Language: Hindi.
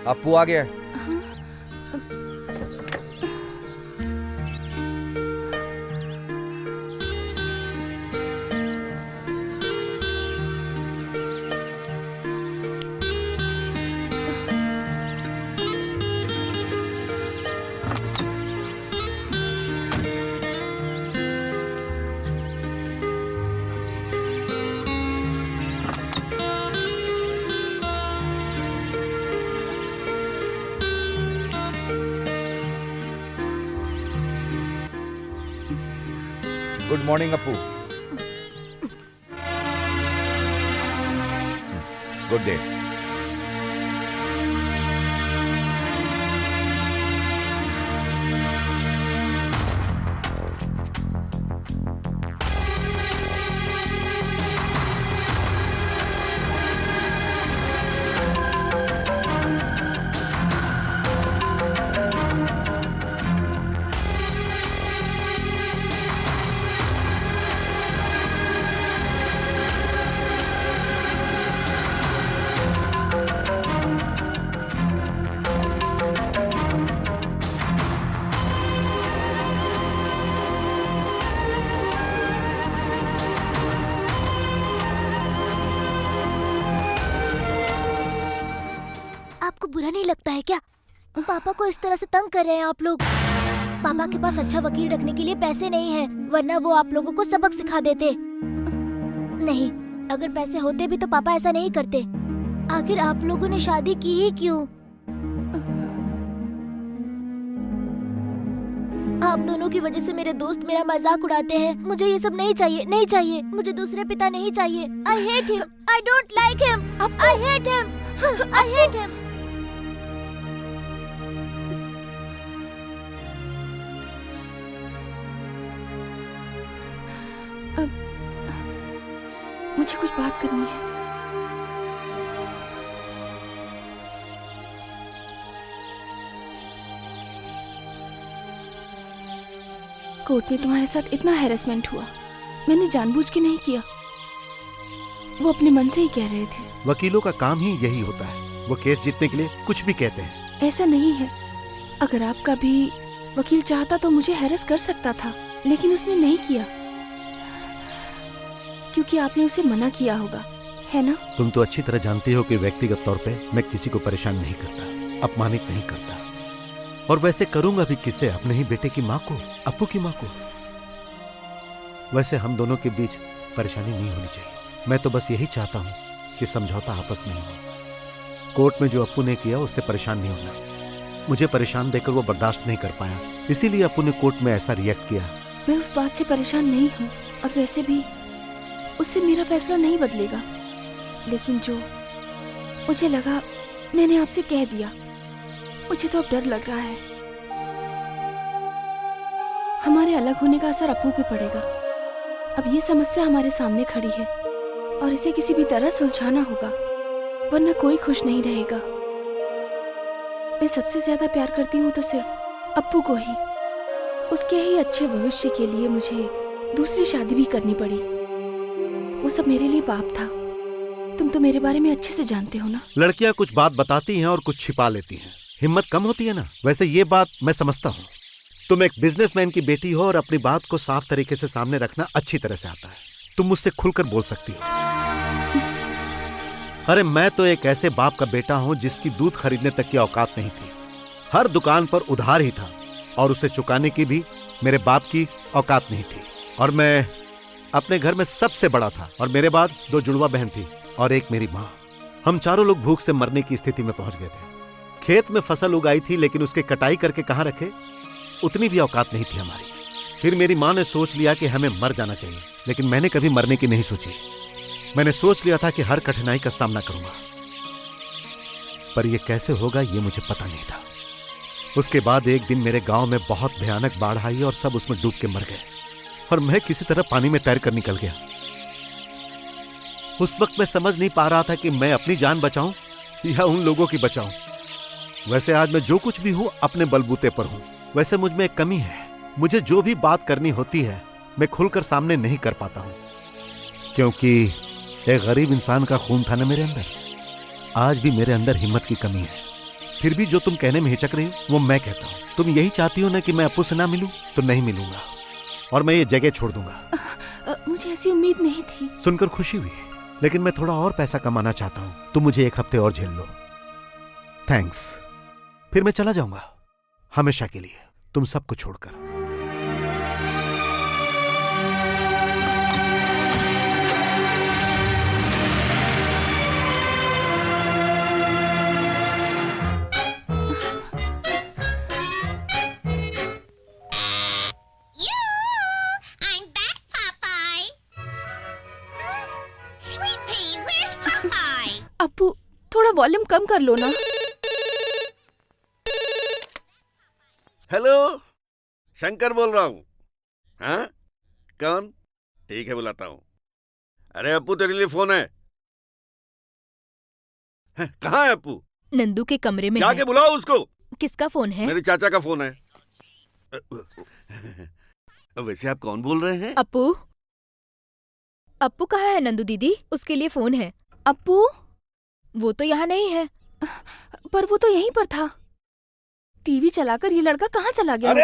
अप्पू आ गया है। Good morning Appu. Good day. आपको बुरा नहीं लगता है क्या? पापा को इस तरह से तंग कर रहे हैं आप लोग। पापा के पास अच्छा वकील रखने के लिए पैसे नहीं है, वरना वो आप लोगों को सबक सिखा देते। नहीं, अगर पैसे होते भी तो पापा ऐसा नहीं करते। आखिर आप लोगों ने शादी की ही क्यों? आप दोनों की वजह से मेरे दोस्त मेरा मजाक उड़ाते हैं। मुझे ये सब नहीं चाहिए, नहीं चाहिए। मुझे दूसरे पिता नहीं चाहिए। I hate him, I don't like him, I hate him, I hate him. मुझे कुछ बात करनी है। कोर्ट में तुम्हारे साथ इतना हैरेसमेंट हुआ, मैंने जानबूझ के नहीं किया। वो अपने मन से ही कह रहे थे। वकीलों का काम ही यही होता है, वो केस जीतने के लिए कुछ भी कहते हैं। ऐसा नहीं है। अगर आपका भी वकील चाहता तो मुझे हैरेस कर सकता था, लेकिन उसने नहीं किया क्योंकि आपने उसे मना किया होगा, है ना? तुम तो अच्छी तरह जानती हो कि व्यक्तिगत तौर पे मैं किसी को परेशान नहीं करता, अपमानित नहीं करता। और वैसे करूंगा भी किसे? अपने ही बेटे की माँ को, अप्पू की माँ को। वैसे हम दोनों के बीच परेशानी नहीं होनी चाहिए। मैं तो बस यही चाहता हूँ कि समझौता आपस में ही हो। कोर्ट में जो अप्पू ने किया उससे परेशान नहीं होना। मुझे परेशान देकर वो बर्दाश्त नहीं कर पाया, इसीलिए अप्पू ने कोर्ट में ऐसा रिएक्ट किया। मैं उस बात से परेशान नहीं हूँ, और वैसे भी उससे मेरा फैसला नहीं बदलेगा। लेकिन जो मुझे लगा मैंने आपसे कह दिया। मुझे तो अब डर लग रहा है हमारे अलग होने का असर अप्पू पे पड़ेगा। अब ये समस्या हमारे सामने खड़ी है और इसे किसी भी तरह सुलझाना होगा, वरना कोई खुश नहीं रहेगा। मैं सबसे ज्यादा प्यार करती हूँ तो सिर्फ अप्पू को ही। उसके ही अच्छे भविष्य के लिए मुझे दूसरी शादी भी करनी पड़ी। वो सब मेरे लिए पाप था। तुम तो मेरे बारे में अच्छे से जानते हो ना। लड़कियां कुछ बात बताती हैं और कुछ छिपा लेती हैं, हिम्मत कम होती है ना। वैसे ये बात मैं समझता हूँ, तुम एक बिजनेसमैन की बेटी हो और अपनी बात को साफ तरीके से सामने रखना अच्छी तरह से आता है। तुम मुझसे खुलकर बोल सकती हो। अरे मैं तो एक ऐसे बाप का बेटा हूं जिसकी दूध खरीदने तक की औकात नहीं थी। हर दुकान पर उधार ही था और उसे चुकाने की भी मेरे बाप की औकात नहीं थी। और मैं अपने घर में सबसे बड़ा था और मेरे बाद 2 जुड़वा बहन थी और एक मेरी माँ। हम चारों लोग भूख से मरने की स्थिति में पहुंच गए थे। खेत में फसल उगाई थी लेकिन उसके कटाई करके कहाँ रखे, उतनी भी औकात नहीं थी हमारी। फिर मेरी माँ ने सोच लिया कि हमें मर जाना चाहिए, लेकिन मैंने कभी मरने की नहीं सोची। मैंने सोच लिया था कि हर कठिनाई का सामना करूंगा, पर यह कैसे होगा ये मुझे पता नहीं था। उसके बाद एक दिन मेरे गांव में बहुत भयानक बाढ़ आई और सब उसमें डूब के मर गए और मैं किसी तरह पानी में तैर कर निकल गया। उस वक्त मैं समझ नहीं पा रहा था कि मैं अपनी जान बचाऊं या उन लोगों की बचाऊं। वैसे आज मैं जो कुछ भी हूं अपने बलबूते पर हूं। वैसे मुझ में एक कमी है, मुझे जो भी बात करनी होती है मैं खुलकर सामने नहीं कर पाता हूं, क्योंकि एक गरीब इंसान का खून था ना मेरे अंदर। आज भी मेरे अंदर हिम्मत की कमी है। फिर भी जो तुम कहने में हिचक रही हो वो मैं कहता हूँ। तुम यही चाहती हो ना कि मैं अप्पू से ना मिलूं? तो नहीं मिलूंगा और मैं ये जगह छोड़ दूंगा। मुझे ऐसी उम्मीद नहीं थी। सुनकर खुशी हुई, लेकिन मैं थोड़ा और पैसा कमाना चाहता हूँ। तुम मुझे 1 हफ्ते और झेल लो। थैंक्स। फिर मैं चला जाऊंगा हमेशा के लिए, तुम सबको छोड़कर। I'm back, Popeye. Sweet Pea, where's Popeye? Appu थोड़ा वॉल्यूम कम कर लो ना। हेलो, शंकर बोल रहा हूँ। हाँ, कौन? ठीक है, बुलाता हूँ। अरे अप्पू, तेरे लिए फोन है। कहाँ है अप्पू? नंदू के कमरे में जाके बुलाओ उसको। किसका फोन है? मेरे चाचा का फोन है। वैसे आप कौन बोल रहे हैं? अप्पू। अप्पू कहाँ है नंदू दीदी? उसके लिए फोन है। अप्पू वो तो यहाँ नहीं है। पर वो तो यहीं पर था। टीवी चलाकर ये लड़का कहाँ चला गया? अरे